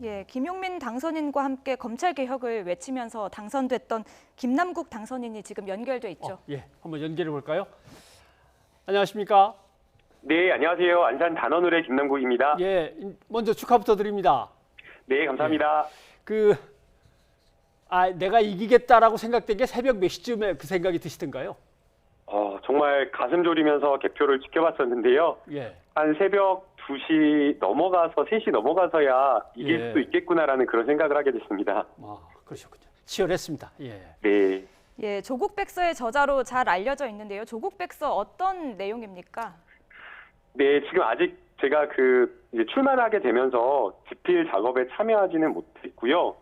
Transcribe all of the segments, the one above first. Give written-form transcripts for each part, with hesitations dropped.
예, 김용민 당선인과 함께 검찰 개혁을 외치면서 당선됐던 김남국 당선인이 지금 연결돼 있죠. 예, 한번 연결해 볼까요? 안녕하십니까? 네, 안녕하세요. 안산 단원을의 김남국입니다. 예, 먼저 축하부터 드립니다. 네, 감사합니다. 내가 이기겠다라고 생각된 게 새벽 몇 시쯤에 그 생각이 드시던가요? 정말 가슴 졸이면서 개표를 지켜봤었는데요. 예. 한 새벽 2시 넘어가서 3시 넘어가서야 이길 예. 수도 있겠구나라는 그런 생각을 하게 됐습니다. 그러셨군요. 치열했습니다. 예. 네. 예, 조국 백서의 저자로 잘 알려져 있는데요. 조국 백서 어떤 내용입니까? 네, 지금 아직 제가 이제 출마하게 되면서 집필 작업에 참여하지는 못했고요.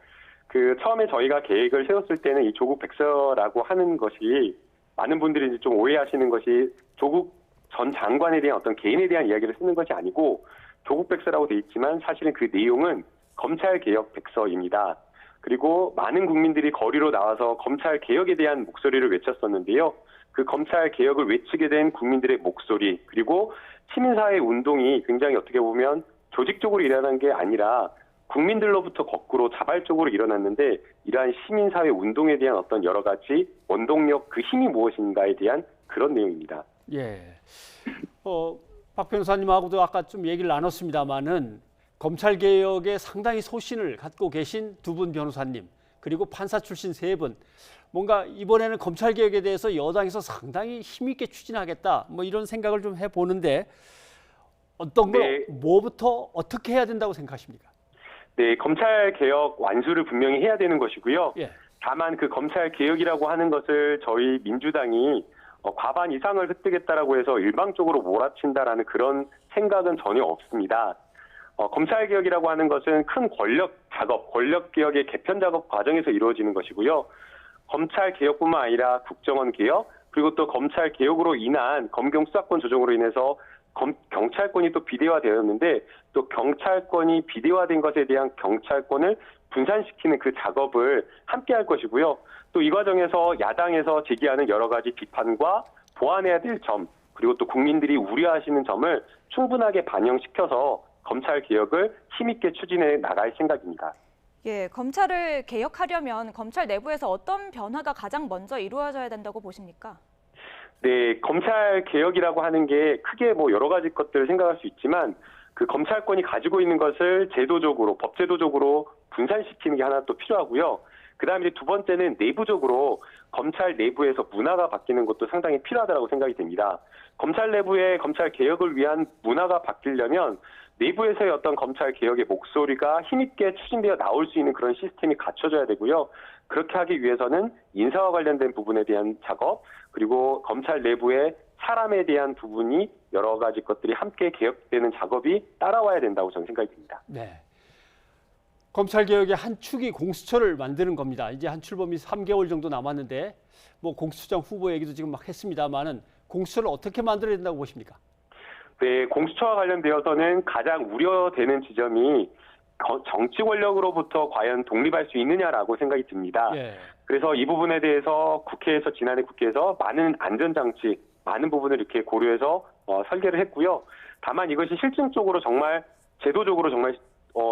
처음에 저희가 계획을 세웠을 때는 이 조국 백서라고 하는 것이 많은 분들이 이제 좀 오해하시는 것이 조국 전 장관에 대한 어떤 개인에 대한 이야기를 쓰는 것이 아니고 조국 백서라고 돼 있지만 사실은 그 내용은 검찰 개혁 백서입니다. 그리고 많은 국민들이 거리로 나와서 검찰 개혁에 대한 목소리를 외쳤었는데요. 그 검찰 개혁을 외치게 된 국민들의 목소리, 그리고 시민사회 운동이 굉장히 어떻게 보면 조직적으로 일어난 게 아니라 국민들로부터 거꾸로 자발적으로 일어났는데, 이러한 시민사회 운동에 대한 어떤 여러 가지 원동력, 그 힘이 무엇인가에 대한 그런 내용입니다. 예. 박 변호사님하고도 아까 좀 얘기를 나눴습니다만은 검찰 개혁에 상당히 소신을 갖고 계신 두 분 변호사님, 그리고 판사 출신 세 분, 뭔가 이번에는 검찰 개혁에 대해서 여당에서 상당히 힘있게 추진하겠다, 이런 생각을 좀 해보는데 어떤 거, 네. 뭐부터 어떻게 해야 된다고 생각하십니까? 네, 검찰 개혁 완수를 분명히 해야 되는 것이고요. 예. 다만 그 검찰 개혁이라고 하는 것을 저희 민주당이 과반 이상을 획득했다라고 해서 일방적으로 몰아친다라는 그런 생각은 전혀 없습니다. 검찰 개혁이라고 하는 것은 큰 권력 작업, 권력 개혁의 개편 작업 과정에서 이루어지는 것이고요. 검찰 개혁뿐만 아니라 국정원 개혁, 그리고 또 검찰 개혁으로 인한 검경 수사권 조정으로 인해서 경찰권이 또 비대화되었는데, 또 경찰권이 비대화된 것에 대한 경찰권을 분산시키는 그 작업을 함께 할 것이고요. 또 이 과정에서 야당에서 제기하는 여러 가지 비판과 보완해야 될 점, 그리고 또 국민들이 우려하시는 점을 충분하게 반영시켜서 검찰 개혁을 힘있게 추진해 나갈 생각입니다. 예, 검찰을 개혁하려면 검찰 내부에서 어떤 변화가 가장 먼저 이루어져야 된다고 보십니까? 네, 검찰 개혁이라고 하는 게 크게 여러 가지 것들을 생각할 수 있지만, 그 검찰권이 가지고 있는 것을 제도적으로, 법제도적으로 분산시키는 게 하나 또 필요하고요. 그다음에 두 번째는 내부적으로 검찰 내부에서 문화가 바뀌는 것도 상당히 필요하다고 생각이 됩니다. 검찰 내부의 검찰 개혁을 위한 문화가 바뀌려면 내부에서의 어떤 검찰 개혁의 목소리가 힘있게 추진되어 나올 수 있는 그런 시스템이 갖춰져야 되고요. 그렇게 하기 위해서는 인사와 관련된 부분에 대한 작업, 그리고 검찰 내부의 사람에 대한 부분이 여러 가지 것들이 함께 개혁되는 작업이 따라와야 된다고 저는 생각이 듭니다. 네. 검찰 개혁의 한 축이 공수처를 만드는 겁니다. 이제 한 출범이 3개월 정도 남았는데 공수처장 후보 얘기도 지금 막 했습니다만은 공수처를 어떻게 만들어야 된다고 보십니까? 네, 공수처와 관련되어서는 가장 우려되는 지점이 정치 권력으로부터 과연 독립할 수 있느냐라고 생각이 듭니다. 예. 그래서 이 부분에 대해서 지난해 국회에서 많은 안전장치, 많은 부분을 이렇게 고려해서 설계를 했고요. 다만 이것이 실증적으로 정말 제도적으로 정말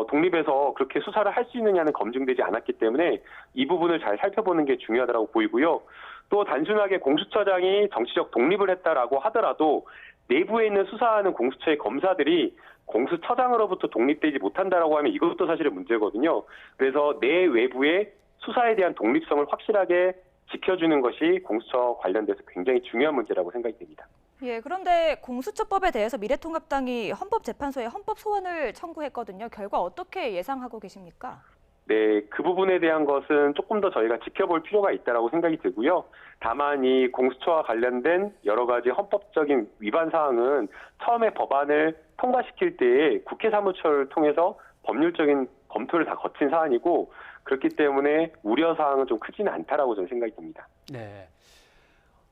독립해서 그렇게 수사를 할 수 있느냐는 검증되지 않았기 때문에 이 부분을 잘 살펴보는 게 중요하다고 보이고요. 또 단순하게 공수처장이 정치적 독립을 했다라고 하더라도 내부에 있는 수사하는 공수처의 검사들이 공수처장으로부터 독립되지 못한다라고 하면 이것도 사실은 문제거든요. 그래서 내 외부의 수사에 대한 독립성을 확실하게 지켜주는 것이 공수처 관련돼서 굉장히 중요한 문제라고 생각이 됩니다. 예, 그런데 공수처법에 대해서 미래통합당이 헌법재판소에 헌법 소원을 청구했거든요. 결과 어떻게 예상하고 계십니까? 네, 그 부분에 대한 것은 조금 더 저희가 지켜볼 필요가 있다고 생각이 들고요. 다만 이 공수처와 관련된 여러 가지 헌법적인 위반 사항은 처음에 법안을 통과시킬 때에 국회 사무처를 통해서 법률적인 검토를 다 거친 사안이고, 그렇기 때문에 우려 사항은 좀 크지는 않다라고 저는 생각이 듭니다. 네.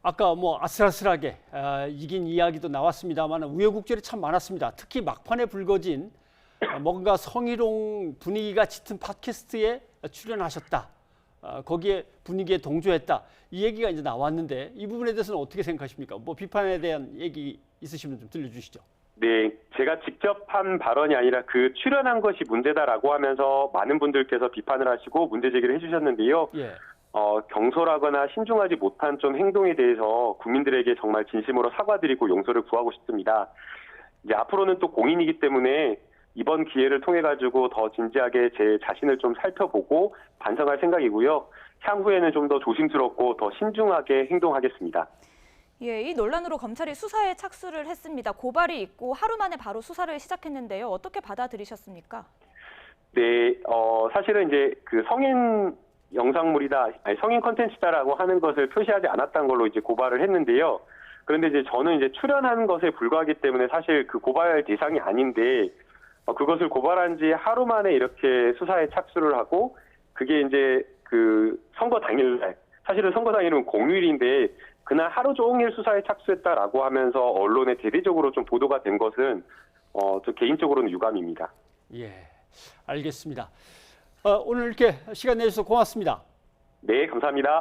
아까 아슬아슬하게 이긴 이야기도 나왔습니다만 우여곡절이 참 많았습니다. 특히 막판에 불거진 뭔가 성희롱 분위기가 짙은 팟캐스트에 출연하셨다. 거기에 분위기에 동조했다. 이 얘기가 이제 나왔는데 이 부분에 대해서는 어떻게 생각하십니까? 비판에 대한 얘기 있으시면 좀 들려주시죠. 네, 제가 직접 한 발언이 아니라 그 출연한 것이 문제다라고 하면서 많은 분들께서 비판을 하시고 문제 제기를 해주셨는데요. 예. 경솔하거나 신중하지 못한 좀 행동에 대해서 국민들에게 정말 진심으로 사과드리고 용서를 구하고 싶습니다. 이제 앞으로는 또 공인이기 때문에 이번 기회를 통해 가지고 더 진지하게 제 자신을 좀 살펴보고 반성할 생각이고요. 향후에는 좀 더 조심스럽고 더 신중하게 행동하겠습니다. 예, 이 논란으로 검찰이 수사에 착수를 했습니다. 고발이 있고 하루 만에 바로 수사를 시작했는데요. 어떻게 받아들이셨습니까? 네, 사실은 이제 그 성인 영상물이다, 아니 성인 컨텐츠다라고 하는 것을 표시하지 않았던 걸로 이제 고발을 했는데요. 그런데 이제 저는 이제 출연한 것에 불과하기 때문에 사실 그 고발 대상이 아닌데 그것을 고발한 지 하루 만에 이렇게 수사에 착수를 하고 그게 이제 그 선거 당일날, 사실은 선거 당일은 공휴일인데 그날 하루 종일 수사에 착수했다라고 하면서 언론에 대대적으로 좀 보도가 된 것은 저 개인적으로는 유감입니다. 예, 알겠습니다. 오늘 이렇게 시간 내주셔서 고맙습니다. 네, 감사합니다.